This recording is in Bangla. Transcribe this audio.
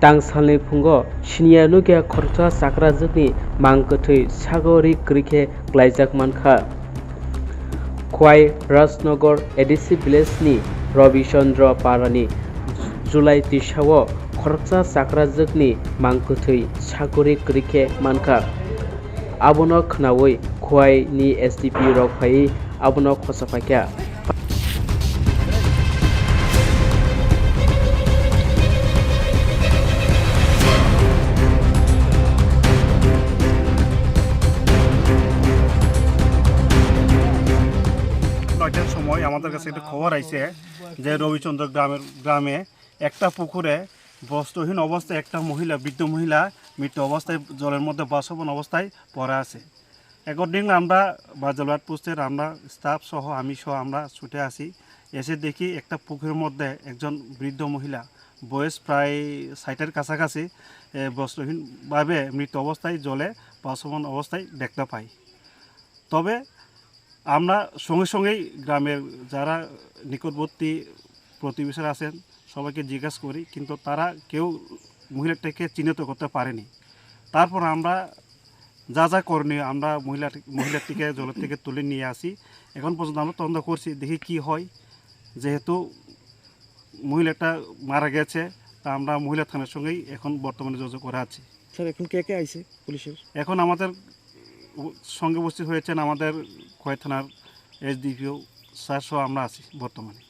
Tangsalni phungo Chiniya Nukya Khoroksa Chakrajwkni Mang Kwthwi Sago Kwrwngwi Kwlaijak Mankha Khowai Rajnogor ADC Village ni Rabi Chandra Parani July Tisao Khoroksa Chakrajwkni Mang Kwthwi Sago Kwrwngwi Mankha Abono Khwnawui Khowai ni SDP rok phai abono khosapakya সময় আমাদের কাছে একটা খবর আইছে যে রবিচন্দ্র গ্রামে একটা পুকুরে বস্ত্রহীন অবস্থায় একটা মহিলা বৃদ্ধ মহিলা মৃত অবস্থায় জলের মধ্যে বাসবন অবস্থায় পড়ে আছে। অ্যাকর্ডিংলি আমরা বাজারবাট পোস্টের আমরা স্টাফ সহ আমি সহ আমরা ছুটে আসি, এসে দেখি একটা পুকুরের মধ্যে একজন বৃদ্ধ মহিলা বয়স প্রায় 60-এর কাছাকাছি বস্ত্রহীনভাবে মৃত অবস্থায় জলে বাসবন অবস্থায় দেখতে পাই। তবে আমরা সঙ্গে সঙ্গেই গ্রামের যারা নিকটবর্তী প্রতিবেশীরা আছেন সবাইকে জিজ্ঞাসা করি, কিন্তু তারা কেউ মহিলাটাকে চিহ্নিত করতে পারেনি। তারপর আমরা যা করণীয় আমরা মহিলাটিকে জলের থেকে তুলে নিয়ে আসি। এখন পর্যন্ত আমরা তদন্ত করছি, দেখি কি হয়। যেহেতু মহিলাটা মারা গেছে তা আমরা মহিলা থানার সঙ্গেই এখন বর্তমানে যোগাযোগ করা আছে। স্যার এখন কে আইছে পুলিশের? এখন আমাদের সঙ্গে উপস্থিত হয়েছেন আমাদের খোয়াই থানার SDPO স্যার সহ আমরা আছি বর্তমানে।